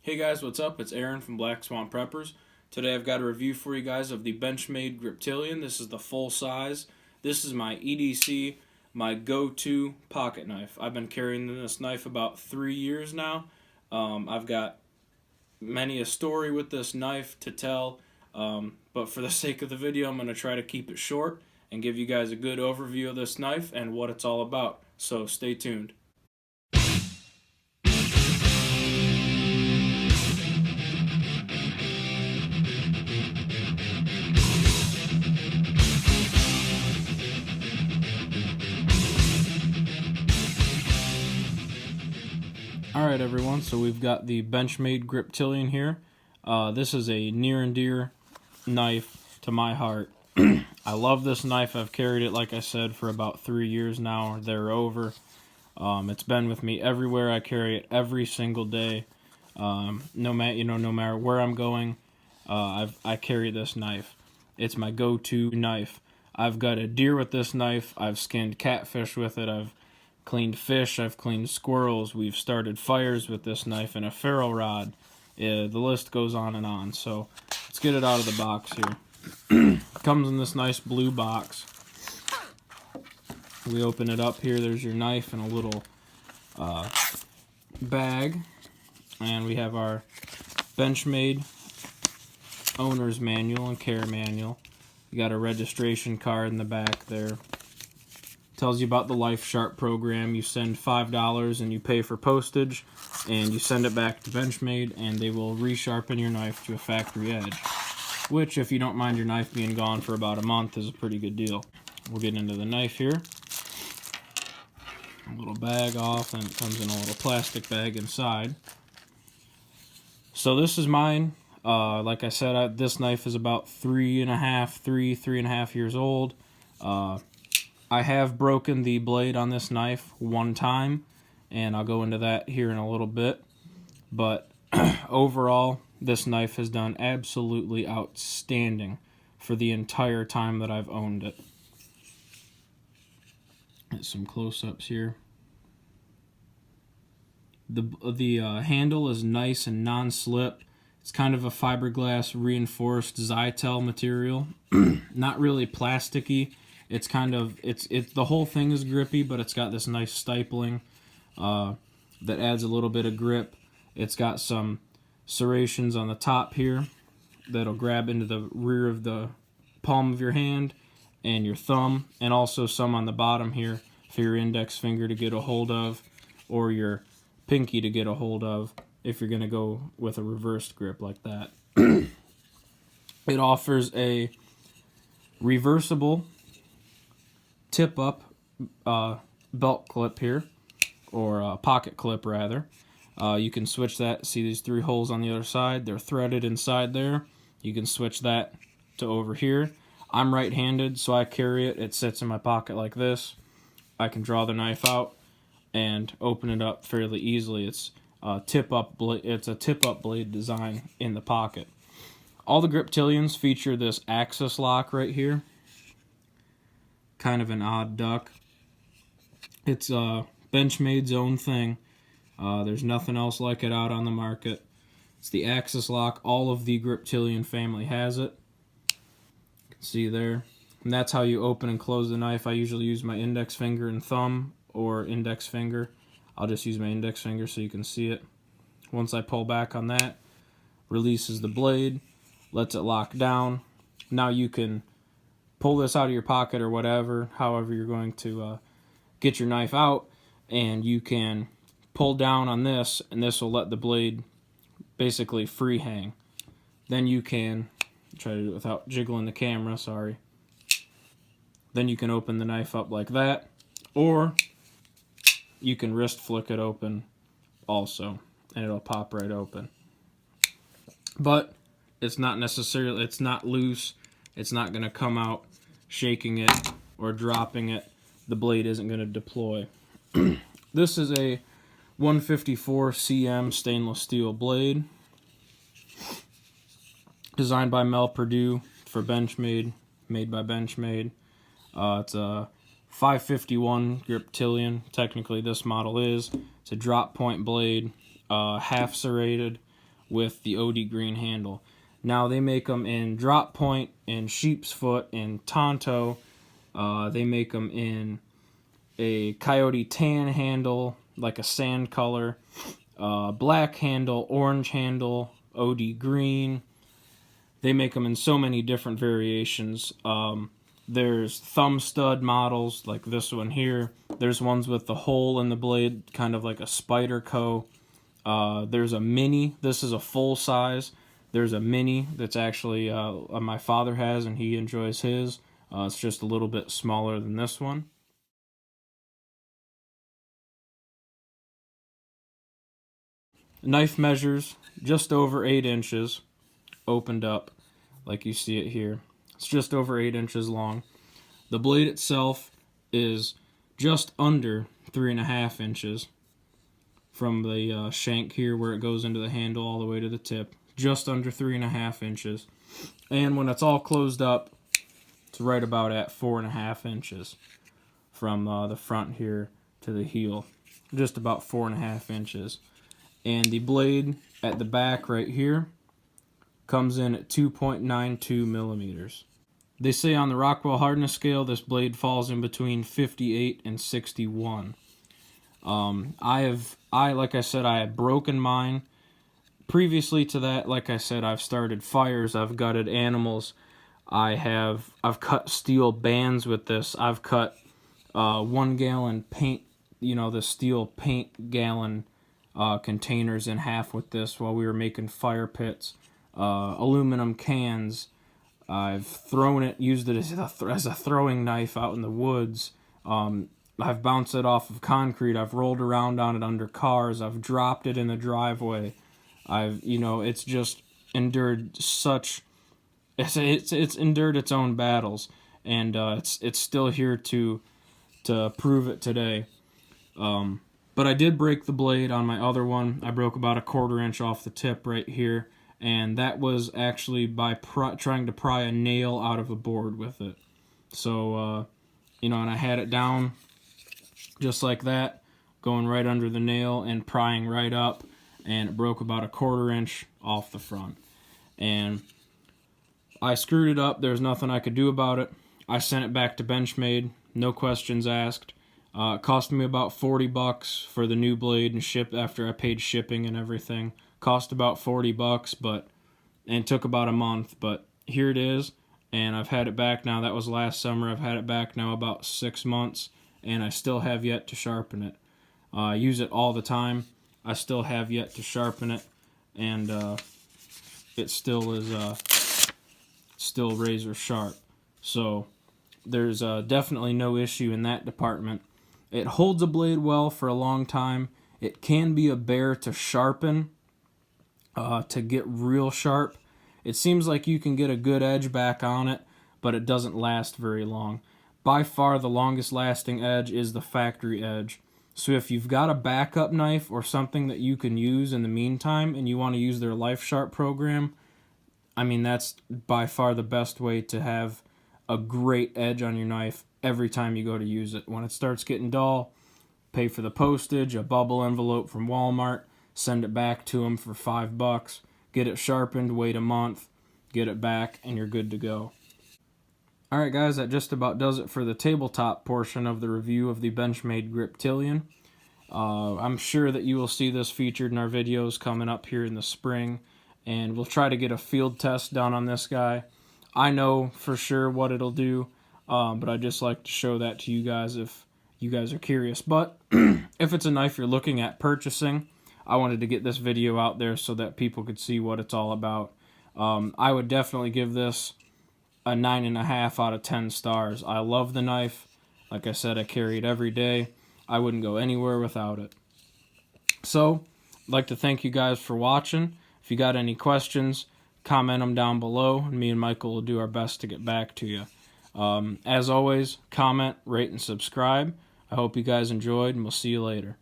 Hey guys, what's up? It's Aaron from Black Swan Preppers. Today I've got a review for you guys of the Benchmade Griptillian. This is the full size. This is my EDC, my go-to pocket knife. I've been carrying this knife about 3 years now. I've got many a story with this knife to tell, but for the sake of the video, I'm going to try to keep it short and give you guys a good overview of this knife and what it's all about. So stay tuned. Alright everyone, so we've got the Benchmade Griptillian here. This is a near and dear knife to my heart. I love this knife. I've carried it, like I said, for about 3 years now, or thereover. It's been with me everywhere. I carry it every single day. No matter where I'm going, I carry this knife. It's my go-to knife. I've got a deer with this knife. I've skinned catfish with it. I've cleaned fish, I've cleaned squirrels, we've started fires with this knife and a ferro rod. The list goes on and on. So let's get it out of the box here. Comes in this nice blue box. We open it up here, there's your knife and a little bag. And we have our Benchmade owner's manual and care manual. You got a registration card in the back there. Tells you about the Life Sharp program. You send $5 and you pay for postage, and you send it back to Benchmade, and they will resharpen your knife to a factory edge, which, if you don't mind your knife being gone for about a month, is a pretty good deal. We'll get into the knife here. A little bag off, and it comes in a little plastic bag inside. So this is mine. Like I said, this knife is about three and a half years old. I have broken the blade on this knife one time, and I'll go into that here in a little bit. But overall, this knife has done absolutely outstanding for the entire time that I've owned it. Get some close-ups here. The handle is nice and non-slip. It's kind of a fiberglass reinforced Zytel material. Not really plasticky. It's kind of, the whole thing is grippy, but it's got this nice stipling that adds a little bit of grip. It's got some serrations on the top here that'll grab into the rear of the palm of your hand and your thumb, and also some on the bottom here for your index finger to get a hold of, or your pinky to get a hold of if you're going to go with a reversed grip like that. It offers a reversible tip-up belt clip here, or pocket clip rather. You can switch that. See these 3 holes on the other side? They're threaded inside there. You can switch that to over here. I'm right-handed, so I carry it. It sits in my pocket like this. I can draw the knife out and open it up fairly easily. It's a tip-up blade design in the pocket. All the Griptillians feature this axis lock right here. Kind of an odd duck. It's Benchmade's own thing. There's nothing else like it out on the market. It's the axis lock. All of the Griptillian family has it. You can see there. And that's how you open and close the knife. I usually use my index finger and thumb, or index finger. I'll just use my index finger so you can see it. Once I pull back on that, releases the blade, lets it lock down. Now you can pull this out of your pocket or whatever, however you're going to get your knife out, and you can pull down on this, and this will let the blade basically free hang. Then you can, try to do it without jiggling the camera, sorry. Then you can open the knife up like that, or you can wrist flick it open also, and it'll pop right open. But it's not necessarily, it's not loose, it's not going to come out shaking it or dropping it. The blade isn't going to deploy. This is a 154 cm stainless steel blade designed by Mel Purdue for Benchmade, made by Benchmade. It's a 551 Griptillian. Technically this model is. It's a drop point blade, half serrated with the OD green handle. Now they make them in drop point, in sheep's foot, in Tonto. They make them in a coyote tan handle, like a sand color, black handle, orange handle, OD green. They make them in so many different variations. There's thumb stud models like this one here. There's ones with the hole in the blade, kind of like a Spyderco. There's a mini. This is a full size. There's a mini that's actually my father has, and he enjoys his. It's just a little bit smaller than this one. Knife measures just over 8 inches, opened up like you see it here. It's just over 8 inches long. The blade itself is just under 3.5 inches from the shank here where it goes into the handle all the way to the tip. Just under 3.5 inches. And when it's all closed up, it's right about at 4.5 inches from the front here to the heel. Just about 4.5 inches. And the blade at the back right here comes in at 2.92 millimeters. They say on the Rockwell hardness scale, this blade falls in between 58 and 61. Like I said, I had broken mine. Previously to that, like I said, I've started fires, I've gutted animals, I've cut steel bands with this. I've cut 1 gallon paint, the steel paint gallon containers in half with this while we were making fire pits. Aluminum cans. I've thrown it, used it as a throwing knife out in the woods. I've bounced it off of concrete. I've rolled around on it under cars. I've dropped it in the driveway. It's just endured such. It's endured its own battles, and it's still here to prove it today. But I did break the blade on my other one. I broke about 1/4 inch off the tip right here. And that was actually by trying to pry a nail out of a board with it. So, and I had it down just like that, going right under the nail and prying right up, and it broke about 1/4 inch off the front. And I screwed it up. There's nothing I could do about it. I sent it back to Benchmade, no questions asked. It cost me about $40 for the new blade and ship after I paid shipping and everything. Cost about $40, and took about a month, but here it is, and I've had it back now. That was last summer. I've had it back now about 6 months, and I still have yet to sharpen it. I use it all the time. I still have yet to sharpen it, and it still is still razor sharp. So there's definitely no issue in that department. It holds a blade well for a long time. It can be a bear to sharpen. To get real sharp. It seems like you can get a good edge back on it, but it doesn't last very long. By far the longest lasting edge is the factory edge. So if you've got a backup knife or something that you can use in the meantime and you want to use their Life Sharp program, that's by far the best way to have a great edge on your knife every time you go to use it. When it starts getting dull, pay for the postage, a bubble envelope from Walmart, send it back to them for $5, get it sharpened, wait a month, get it back, and you're good to go. Alright guys, that just about does it for the tabletop portion of the review of the Benchmade Griptillian. I'm sure that you will see this featured in our videos coming up here in the spring, and we'll try to get a field test done on this guy. I know for sure what it'll do, but I just like to show that to you guys if you guys are curious. But if it's a knife you're looking at purchasing, I wanted to get this video out there so that people could see what it's all about. I would definitely give this a 9.5 out of 10 stars. I love the knife. Like I said, I carry it every day. I wouldn't go anywhere without it. So, I'd like to thank you guys for watching. If you got any questions, comment them down below, and me and Michael will do our best to get back to you. As always, comment, rate, and subscribe. I hope you guys enjoyed, and we'll see you later.